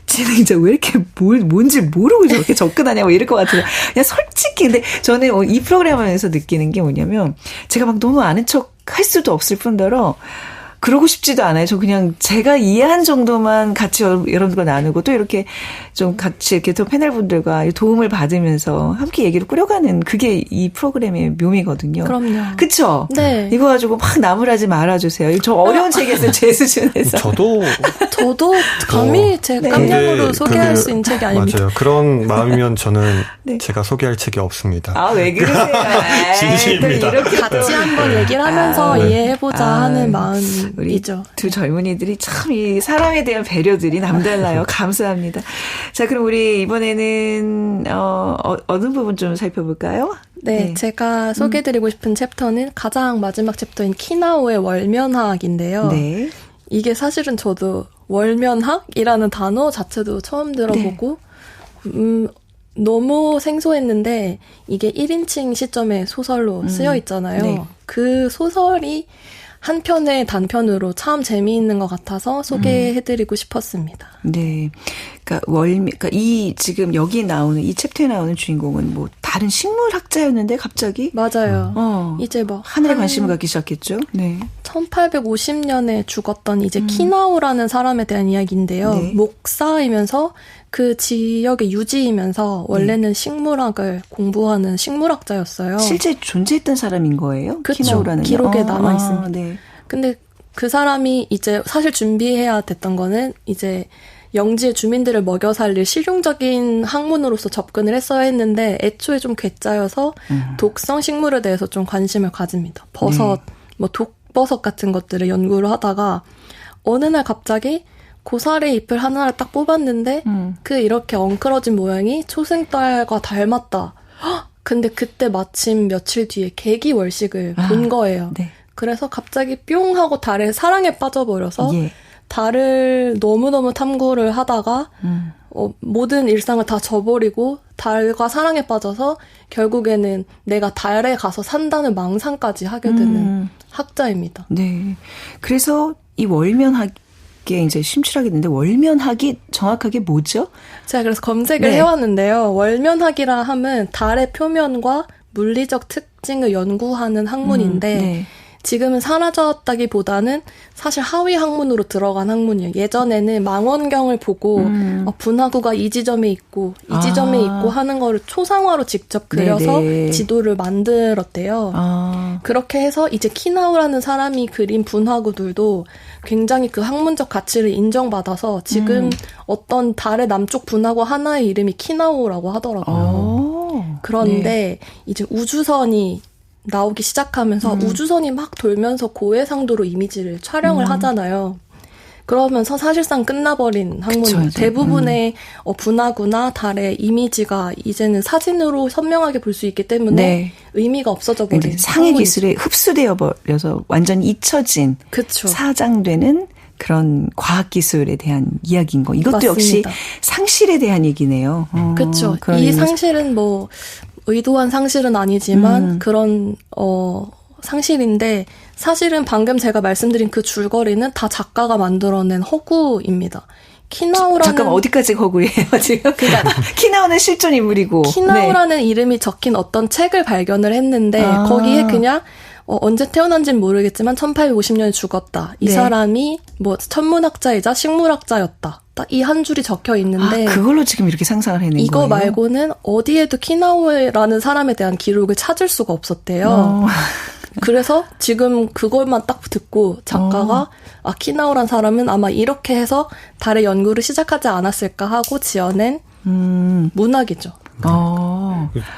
진행자 왜 이렇게 뭔지 모르고 저렇게 접근하냐고 이럴 것 같아요. 그냥 솔직히 근데 저는 이 프로그램 하면서 느끼는 게 뭐냐면 제가 막 너무 아는 척 할 수도 없을 뿐더러 그러고 싶지도 않아요. 저 그냥 제가 이해한 정도만 같이 여러분들과 나누고 또 이렇게 좀 같이 이렇게 또 패널분들과 도움을 받으면서 함께 얘기를 꾸려가는 그게 이 프로그램의 묘미거든요. 그럼요. 그쵸? 네. 이거 가지고 막 나무라지 말아주세요. 저 어려운 책이었어요. 제 수준에서. 저도 감히 제 깜냥으로 소개할 수 있는 책이 아닙니다. 맞아요. 그런 마음이면 저는 네. 제가 소개할 책이 없습니다. 아, 왜 그러세요? 진심입니다. 이렇게 같이 한번 얘기를 하면서 이해해보자 하는 마음이죠. 두 젊은이들이 참 이 사람에 대한 배려들이 남달라요. 감사합니다. 자, 그럼 우리 이번에는 어느 부분 좀 살펴볼까요? 네, 제가 소개해드리고 싶은 챕터는 가장 마지막 챕터인 키나오의 월면학인데요. 네. 이게 사실은 저도 월면학이라는 단어 자체도 처음 들어보고 너무 생소했는데 이게 1인칭 시점의 소설로 쓰여 있잖아요. 네. 그 소설이 한 편의 단편으로 참 재미있는 것 같아서 소개해드리고 싶었습니다. 네. 그러니까 이 지금 여기 나오는 이 챕터에 나오는 주인공은 뭐 다른 식물학자였는데 갑자기 맞아요. 이제 뭐 하늘에 관심을 갖기 시작했죠. 네. 1850년에 죽었던 이제 키나오라는 사람에 대한 이야기인데요. 네. 목사이면서 그 지역의 유지이면서 원래는 식물학을 공부하는 식물학자였어요. 실제 존재했던 사람인 거예요? 그렇죠. 키나오라는 기록에 남아 있습니다. 네. 근데 그 사람이 이제 사실 준비해야 됐던 거는 이제 영지의 주민들을 먹여 살릴 실용적인 학문으로서 접근을 했어야 했는데 애초에 좀 괴짜여서 독성 식물에 대해서 좀 관심을 가집니다. 버섯, 뭐 독버섯 같은 것들을 연구를 하다가 어느 날 갑자기 고사리 잎을 하나를 딱 뽑았는데 그 이렇게 엉클어진 모양이 초승달과 닮았다. 헉! 근데 그때 마침 며칠 뒤에 개기월식을 본 거예요. 네. 그래서 갑자기 뿅 하고 달에 사랑에 빠져버려서 달을 너무너무 탐구를 하다가 모든 일상을 다 저버리고 달과 사랑에 빠져서 결국에는 내가 달에 가서 산다는 망상까지 하게 되는 학자입니다. 네. 그래서 이 월면학에 이제 심취하게 됐는데 월면학이 정확하게 뭐죠? 제가 그래서 검색을 해왔는데요. 월면학이라 하면 달의 표면과 물리적 특징을 연구하는 학문인데 지금은 사라졌다기보다는 사실 하위 학문으로 들어간 학문이에요. 예전에는 망원경을 보고 분화구가 이 지점에 있고 이 지점에 있고 하는 거를 초상화로 직접 그려서 지도를 만들었대요. 그렇게 해서 이제 키나오라는 사람이 그린 분화구들도 굉장히 그 학문적 가치를 인정받아서 지금 어떤 달의 남쪽 분화구 하나의 이름이 키나오라고 하더라고요. 그런데 이제 우주선이 나오기 시작하면서 우주선이 막 돌면서 고해상도로 이미지를 촬영을 하잖아요. 그러면서 사실상 끝나버린 학문이에요. 대부분의 분화구나 달의 이미지가 이제는 사진으로 선명하게 볼 수 있기 때문에 의미가 없어져 버린 상해 기술에 흡수되어 버려서 완전히 잊혀진 사장되는 그런 과학기술에 대한 이야기인 거. 이것도 맞습니다. 역시 상실에 대한 얘기네요. 그렇죠. 이 상실은 뭐 의도한 상실은 아니지만 그런 상실인데 사실은 방금 제가 말씀드린 그 줄거리는 다 작가가 만들어낸 허구입니다. 키나오라는 잠깐만 어디까지 허구예요 지금? 그러니까 키나오는 실존 인물이고 키나오라는 이름이 적힌 어떤 책을 발견을 했는데 거기에 그냥 언제 태어난지는 모르겠지만 1850년에 죽었다. 이 사람이 뭐 천문학자이자 식물학자였다. 딱 이 한 줄이 적혀 있는데 그걸로 지금 이렇게 상상을 해낸 거예요? 이거 말고는 어디에도 키나오라는 사람에 대한 기록을 찾을 수가 없었대요. 그래서 지금 그걸만 딱 듣고 작가가 키나오란 사람은 아마 이렇게 해서 달의 연구를 시작하지 않았을까 하고 지어낸 문학이죠.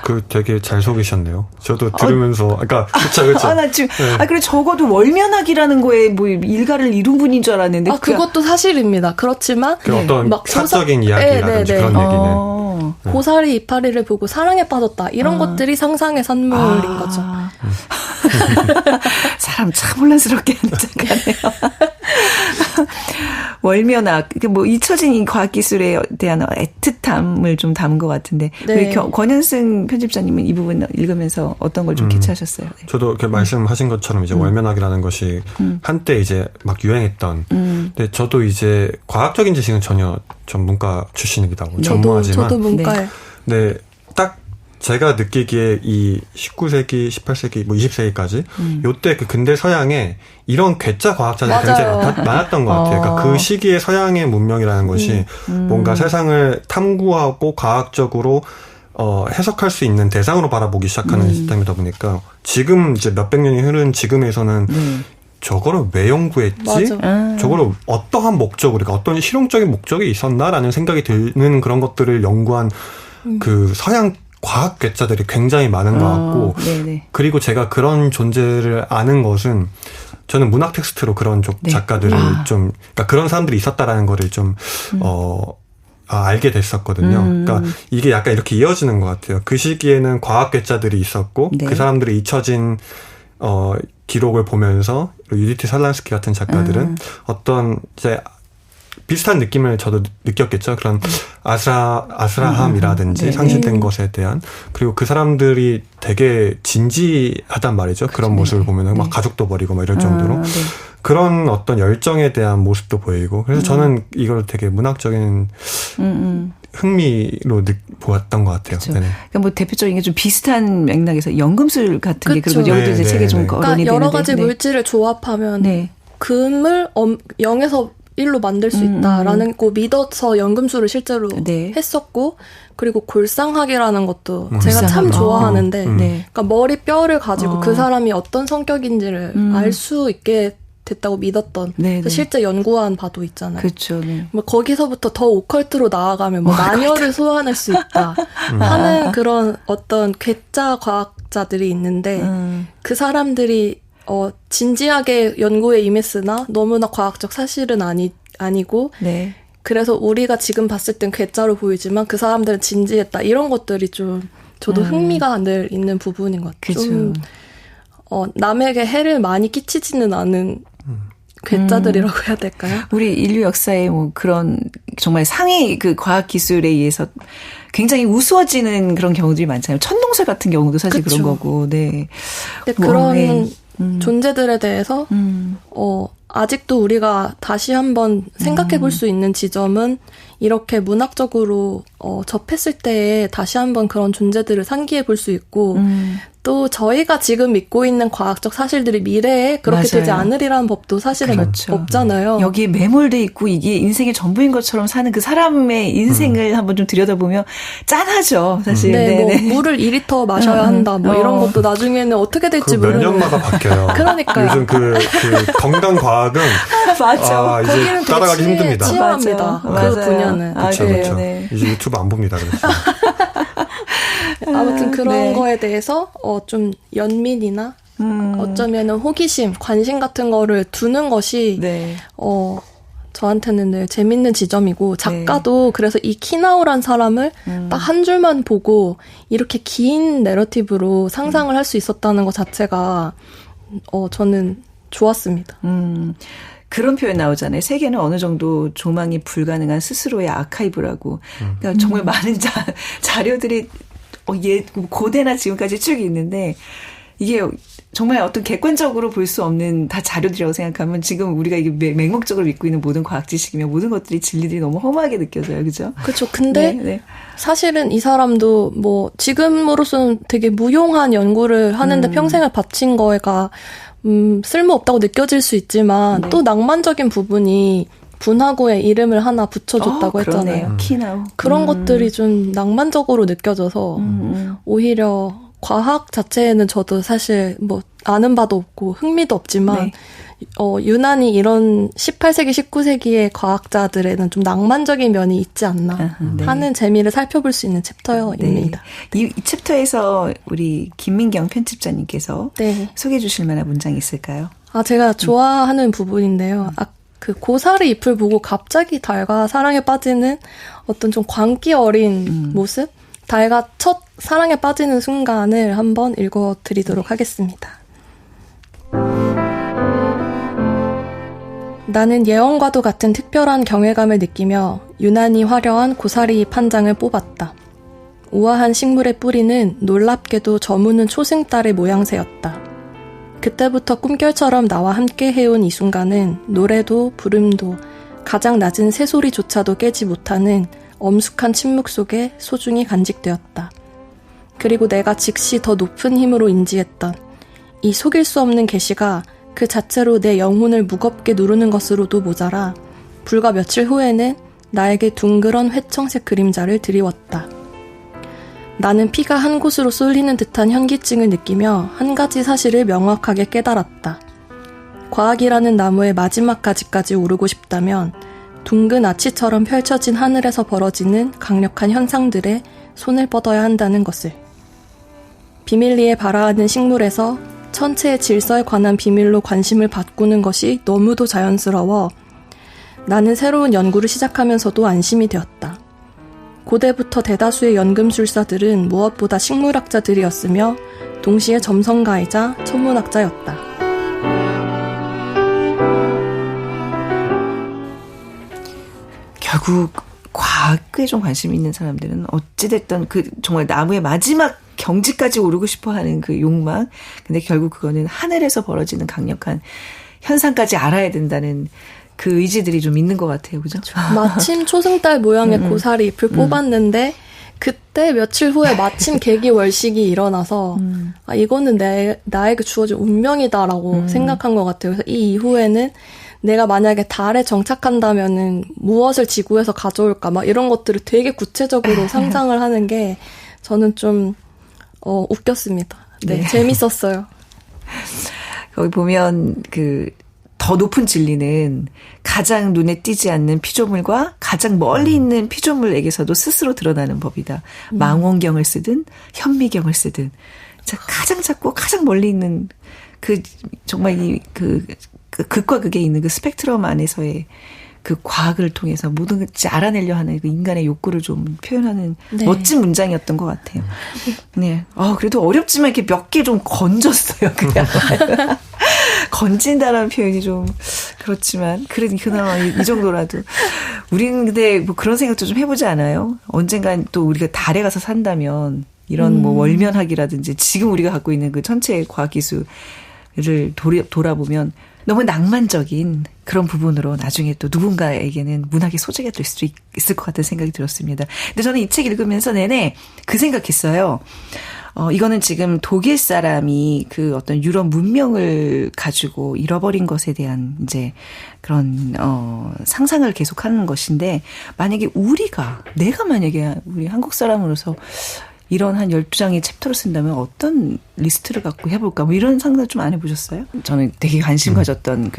그 되게 잘 속이셨네요. 저도 들으면서 아까 그쵸. 나 지금 그래 적어도 월면학이라는 거에 뭐 일가를 이룬 분인 줄 알았는데 그것도 사실입니다. 그렇지만 어떤 막 사적인 이야기라든지 그런 얘기는 고사리 이파리를 보고 사랑에 빠졌다 이런 것들이 상상의 산물인 거죠. 사람 참 혼란스럽게 하는 작가네요. 월면학, 뭐 잊혀진 이 과학기술에 대한 애틋함을 좀 담은 것 같은데 우리 권현승 편집자님은 이 부분 읽으면서 어떤 걸 좀 캐치하셨어요? 저도 이렇게 말씀하신 것처럼 이제 월면학이라는 것이 한때 이제 막 유행했던. 근데 저도 이제 과학적인 지식은 전혀 전 문과 출신이기도 하고 전무하지만. 저도 문과에. 네, 딱 제가 느끼기에 이 19세기, 18세기, 뭐 20세기까지 요때 그 근대 서양에 이런 괴짜 과학자들이 굉장히 많았던 것 같아요. 그러니까 그 시기의 서양의 문명이라는 것이 뭔가 세상을 탐구하고 과학적으로 해석할 수 있는 대상으로 바라보기 시작하는 시스템이다 보니까 지금 이제 몇백 년이 흐른 지금에서는 저거를 왜 연구했지? 저거를 어떠한 목적으로, 그러니까 어떤 실용적인 목적이 있었나라는 생각이 드는 그런 것들을 연구한 그 서양 과학 괴짜들이 굉장히 많은 것 같고, 그리고 제가 그런 존재를 아는 것은 저는 문학 텍스트로 그런 작가들을 좀, 그러니까 그런 사람들이 있었다라는 거를 좀, 알게 됐었거든요. 그러니까 이게 약간 이렇게 이어지는 것 같아요. 그 시기에는 과학 괴짜들이 있었고, 그 사람들이 잊혀진, 기록을 보면서, 유디트 살란스키 같은 작가들은 어떤, 이제, 비슷한 느낌을 저도 느꼈겠죠. 그런 아스라함이라든지 상실된 것에 대한. 그리고 그 사람들이 되게 진지하단 말이죠. 그런 모습을 보면 막 가족도 버리고 막 이럴 정도로. 그런 어떤 열정에 대한 모습도 보이고. 그래서 저는 이걸 되게 문학적인 흥미로 보았던 것 같아요. 그러니까 뭐 대표적인 게 좀 비슷한 맥락에서 연금술 같은 게 그리고 여기도 이제 책에 좀 거론이 되는데. 여러 가지 물질을 조합하면 금을 0에서 1로 만들 수 있다라는 거 믿어서 연금술을 실제로 했었고, 그리고 골상학이라는 것도 제가 참 좋아하는데, 그러니까 머리 뼈를 가지고 그 사람이 어떤 성격인지를 알 수 있게 됐다고 믿었던, 실제 연구한 바도 있잖아요. 그렇죠. 뭐 거기서부터 더 오컬트로 나아가면 뭐 마녀를 소환할 수 있다 하는 그런 어떤 괴짜 과학자들이 있는데, 그 사람들이 진지하게 연구에 임했으나 너무나 과학적 사실은 아니고 그래서 우리가 지금 봤을 땐 괴짜로 보이지만 그 사람들은 진지했다. 이런 것들이 좀 저도 흥미가 늘 있는 부분인 것 같아요. 좀 남에게 해를 많이 끼치지는 않은 괴짜들이라고 해야 될까요? 우리 인류 역사에 뭐 그런 정말 상위 그 과학 기술에 의해서 굉장히 우스워지는 그런 경우들이 많잖아요. 천동설 같은 경우도 사실 그런 거고. 근데 그런 존재들에 대해서 아직도 우리가 다시 한번 생각해 볼 수 있는 지점은 이렇게 문학적으로 접했을 때에 다시 한번 그런 존재들을 상기해 볼 수 있고 또 저희가 지금 믿고 있는 과학적 사실들이 미래에 그렇게 되지 않으리라는 법도 사실은 없잖아요. 여기에 매몰돼 있고 이게 인생의 전부인 것처럼 사는 그 사람의 인생을 한번 좀 들여다보면 짠하죠, 사실. 뭐 물을 2리터 마셔야 한다, 뭐 이런 것도 나중에는 어떻게 될지 모르는. 몇 년마다 바뀌어요. 그러니까요. 요즘 그 건강 과학은 맞죠. 이제 따라가기 힘듭니다. 치열합니다. 그 분야는. 그렇죠. 이제 유튜브 안 봅니다. 그래서. 아무튼 그런 거에 대해서 좀 연민이나 어쩌면은 호기심, 관심 같은 거를 두는 것이 저한테는 늘 재밌는 지점이고 작가도 그래서 이 키나우란 사람을 딱 한 줄만 보고 이렇게 긴 내러티브로 상상을 할 수 있었다는 것 자체가 저는 좋았습니다. 그런 표현 나오잖아요. 세계는 어느 정도 조망이 불가능한 스스로의 아카이브라고. 그러니까 정말 많은 자료들이 고대나 지금까지 쭉 있는데 이게 정말 어떤 객관적으로 볼 수 없는 다 자료들이라고 생각하면 지금 우리가 이게 맹목적으로 믿고 있는 모든 과학 지식이면 모든 것들이 진리들이 너무 험하게 느껴져요. 그죠? 그렇죠. 근데 사실은 이 사람도 뭐 지금으로서는 되게 무용한 연구를 하는데 평생을 바친 거가 쓸모없다고 느껴질 수 있지만 또 낭만적인 부분이 분화구에 이름을 하나 붙여줬다고 했잖아요. 키나우. 그런 것들이 좀 낭만적으로 느껴져서 오히려 과학 자체에는 저도 사실 뭐 아는 바도 없고 흥미도 없지만 유난히 이런 18세기, 19세기의 과학자들에는 좀 낭만적인 면이 있지 않나 하는 재미를 살펴볼 수 있는 챕터입니다. 이 챕터에서 우리 김민경 편집자님께서 소개해 주실 만한 문장이 있을까요? 제가 좋아하는 부분인데요. 그 고사리 잎을 보고 갑자기 달과 사랑에 빠지는 어떤 좀 광기 어린 모습? 달과 첫 사랑에 빠지는 순간을 한번 읽어드리도록 하겠습니다. 나는 예언과도 같은 특별한 경외감을 느끼며 유난히 화려한 고사리 잎 한 장을 뽑았다. 우아한 식물의 뿌리는 놀랍게도 저무는 초승달의 모양새였다. 그때부터 꿈결처럼 나와 함께 해온 이 순간은 노래도 부름도 가장 낮은 새소리조차도 깨지 못하는 엄숙한 침묵 속에 소중히 간직되었다. 그리고 내가 즉시 더 높은 힘으로 인지했던 이 속일 수 없는 계시가 그 자체로 내 영혼을 무겁게 누르는 것으로도 모자라 불과 며칠 후에는 나에게 둥그런 회청색 그림자를 드리웠다. 나는 피가 한 곳으로 쏠리는 듯한 현기증을 느끼며 한 가지 사실을 명확하게 깨달았다. 과학이라는 나무의 마지막 가지까지 오르고 싶다면 둥근 아치처럼 펼쳐진 하늘에서 벌어지는 강력한 현상들에 손을 뻗어야 한다는 것을. 비밀리에 발아하는 식물에서 천체의 질서에 관한 비밀로 관심을 바꾸는 것이 너무도 자연스러워 나는 새로운 연구를 시작하면서도 안심이 되었다. 고대부터 대다수의 연금술사들은 무엇보다 식물학자들이었으며 동시에 점성가이자 천문학자였다. 결국 과학에 좀 관심이 있는 사람들은 어찌됐든 그 정말 나무의 마지막 경지까지 오르고 싶어하는 그 욕망. 근데 결국 그거는 하늘에서 벌어지는 강력한 현상까지 알아야 된다는 그 의지들이 좀 있는 것 같아요. 그죠? 마침 초승달 모양의 고사리 잎을 뽑았는데 그때 며칠 후에 마침 개기월식이 일어나서 아, 이거는 나에게 주어진 운명이다라고 생각한 것 같아요. 그래서 이 이후에는 내가 만약에 달에 정착한다면은 무엇을 지구에서 가져올까 막 이런 것들을 되게 구체적으로 상상을 하는 게 저는 좀 웃겼습니다. 네. 재밌었어요. 거기 보면 더 높은 진리는 가장 눈에 띄지 않는 피조물과 가장 멀리 있는 피조물에게서도 스스로 드러나는 법이다. 망원경을 쓰든 현미경을 쓰든 가장 작고 가장 멀리 있는 정말 극과 극에 있는 그 스펙트럼 안에서의 그 과학을 통해서 모든 것을 알아내려 하는 그 인간의 욕구를 좀 표현하는 네. 멋진 문장이었던 것 같아요. 네. 그래도 어렵지만 이렇게 몇 개 좀 건졌어요. 그냥. 건진다라는 표현이 좀 그렇지만 그나마 이 정도라도 우리는 근데 뭐 그런 생각도 좀 해보지 않아요? 언젠간 또 우리가 달에 가서 산다면 이런 뭐 월면학이라든지 지금 우리가 갖고 있는 그 천체의 과학기술을 돌아보면 너무 낭만적인 그런 부분으로 나중에 또 누군가에게는 문학의 소재가 될 수도 있을 것 같은 생각이 들었습니다. 근데 저는 이 책 읽으면서 내내 그 생각했어요. 이거는 지금 독일 사람이 그 어떤 유럽 문명을 가지고 잃어버린 것에 대한 이제 그런, 상상을 계속하는 것인데, 만약에 내가 만약에 우리 한국 사람으로서 이런 한 12장의 챕터를 쓴다면 어떤 리스트를 갖고 해볼까? 뭐 이런 상상 좀 안 해보셨어요? 저는 되게 관심 가졌던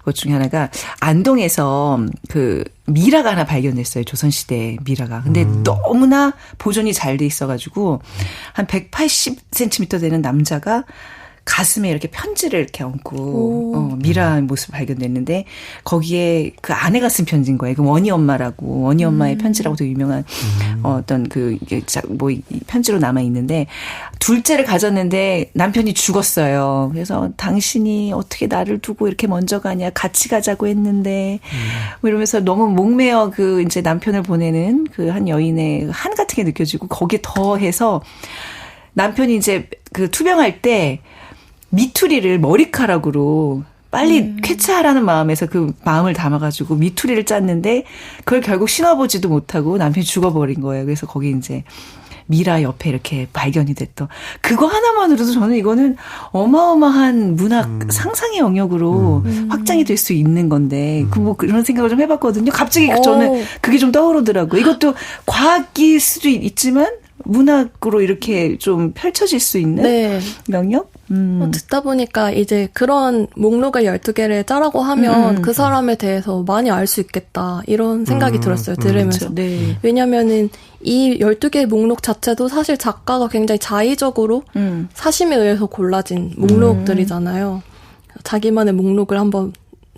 것 중에 하나가 안동에서 미라가 하나 발견됐어요. 조선시대 미라가. 근데 너무나 보존이 잘 돼 있어가지고 한 180cm 되는 남자가 가슴에 이렇게 편지를 이렇게 얹고 미라 모습 발견됐는데 거기에 그 아내가 쓴 편지인 거예요. 그 원희 엄마라고 원희 엄마의 편지라고 되게 유명한 어떤 이게 뭐 편지로 남아 있는데 둘째를 가졌는데 남편이 죽었어요. 그래서 당신이 어떻게 나를 두고 이렇게 먼저 가냐 같이 가자고 했는데 뭐 이러면서 너무 목매어 이제 남편을 보내는 그 한 여인의 한 같은 게 느껴지고 거기에 더해서 남편이 이제 투병할 때 미투리를 머리카락으로 빨리 쾌차하라는 마음에서 그 마음을 담아가지고 미투리를 짰는데 그걸 결국 신어보지도 못하고 남편이 죽어버린 거예요. 그래서 거기 이제 미라 옆에 이렇게 발견이 됐던 그거 하나만으로도 저는 이거는 어마어마한 문학 상상의 영역으로 확장이 될 수 있는 건데 뭐 그런 생각을 좀 해봤거든요. 갑자기 저는 그게 좀 떠오르더라고요. 이것도 과학일 수도 있지만 문학으로 이렇게 좀 펼쳐질 수 있는 네. 영역? 듣다 보니까 이제 그런 목록을 12개를 짜라고 하면 그 사람에 대해서 많이 알 수 있겠다 이런 생각이 들었어요. 들으면서. 네. 왜냐면은 이 12개의 목록 자체도 사실 작가가 굉장히 자의적으로 사심에 의해서 골라진 목록들이잖아요. 자기만의 목록을 한번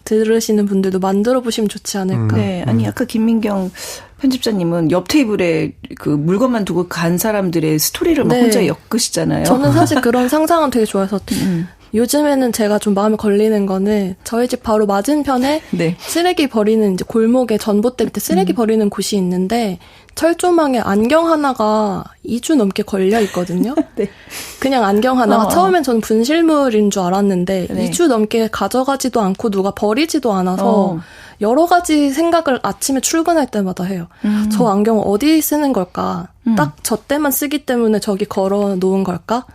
들으시는 분들도 만들어 보시면 좋지 않을까. 네. 아니 아까 김민경 편집자님은 옆 테이블에 물건만 두고 간 사람들의 스토리를 막 혼자 엮으시잖아요. 저는 사실 그런 상상은 되게 좋아해서 요즘에는 제가 좀 마음에 걸리는 거는 저희 집 바로 맞은편에 네. 쓰레기 버리는 이제 골목에 전봇대 밑에 쓰레기 버리는 곳이 있는데 철조망에 안경 하나가 2주 넘게 걸려 있거든요. 네. 그냥 안경 하나가 처음엔 저는 분실물인 줄 알았는데 네. 2주 넘게 가져가지도 않고 누가 버리지도 않아서 여러 가지 생각을 아침에 출근할 때마다 해요. 저 안경을 어디 쓰는 걸까? 딱 저 때만 쓰기 때문에 저기 걸어 놓은 걸까?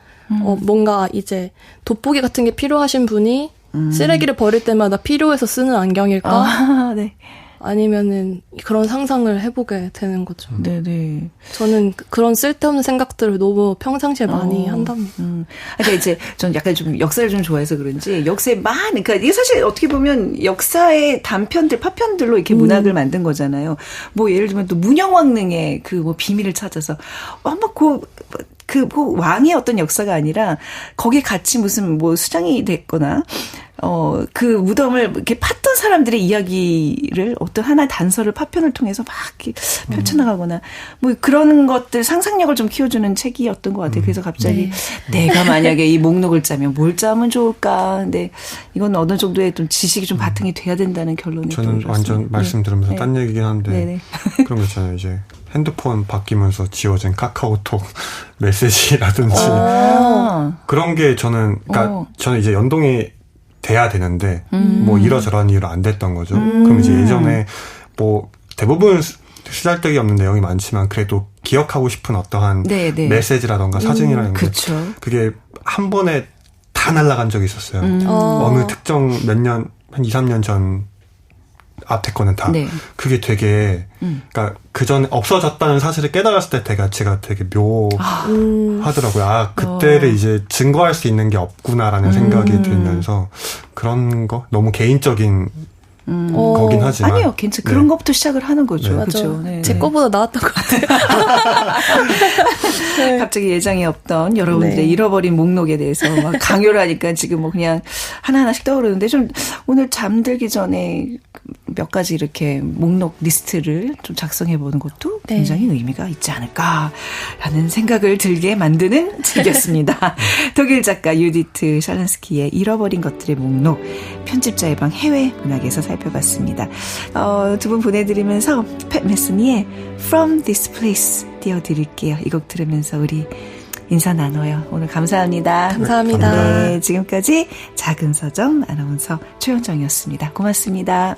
뭔가 이제 돋보기 같은 게 필요하신 분이 쓰레기를 버릴 때마다 필요해서 쓰는 안경일까? 네. 아니면은 그런 상상을 해보게 되는 거죠. 네네. 저는 그런 쓸데없는 생각들을 너무 평상시에 많이 한답니다. 그러니까 이제 전 약간 좀 역사를 좀 좋아해서 그런지 역사에 많은, 그러니까 이게 사실 어떻게 보면 역사의 단편들, 파편들로 이렇게 문학을 만든 거잖아요. 뭐 예를 들면 또 문영왕릉의 그 뭐 비밀을 찾아서 아마 그 왕의 어떤 역사가 아니라 거기에 같이 무슨 뭐 수장이 됐거나 그 무덤을 이렇게 팠던 사람들의 이야기를 어떤 하나의 단서를 파편을 통해서 막 이렇게 펼쳐나가거나 뭐 그런 것들 상상력을 좀 키워주는 책이었던 것 같아요. 그래서 갑자기 내가 만약에 이 목록을 짜면 뭘 짜면 좋을까. 근데 이건 어느 정도의 좀 지식이 좀 바탕이 돼야 된다는 결론이 저는 완전 말씀 들으면서 딴 얘기긴 한데 그런 거 있잖아요. 이제 핸드폰 바뀌면서 지워진 카카오톡 메시지라든지 그런 게 저는 이제 연동이 돼야 되는데 뭐 이러저러한 이유로 안 됐던 거죠. 그럼 이제 예전에 뭐 대부분 쓰잘데기 없는 내용이 많지만 그래도 기억하고 싶은 어떠한 메시지라던가 사진이라는 게 그게 한 번에 다 날아간 적이 있었어요. 어느 특정 몇 년, 한 2, 3년 전 앞에 거는 다. 그게 되게, 그러니까 그 전에 없어졌다는 사실을 깨달았을 때 제가 되게 묘하더라고요. 그때를 이제 증거할 수 있는 게 없구나라는 생각이 들면서 그런 거 너무 개인적인 거긴 하지만 아니요, 괜찮. 그런 것부터 시작을 하는 거죠. 그렇죠. 제 거보다 나았던 것 같아요. 갑자기 예정이 없던 여러분들의 잃어버린 목록에 대해서 막 강요를 하니까 지금 뭐 그냥 하나하나씩 떠오르는데 좀 오늘 잠들기 전에 몇 가지 이렇게 목록 리스트를 좀 작성해 보는 것도 굉장히 의미가 있지 않을까라는 생각을 들게 만드는 책이었습니다. 독일 작가 유디트 샬란스키의 잃어버린 것들의 목록, 편집자의 방 해외 문학에서 살펴봤습니다. 두 분 보내드리면서 팻 메스니의 From This Place 띄워드릴게요. 이 곡 들으면서 우리 인사 나눠요. 오늘 감사합니다. 감사합니다. 네, 지금까지 작은 서점 아나운서 최현정이었습니다. 고맙습니다.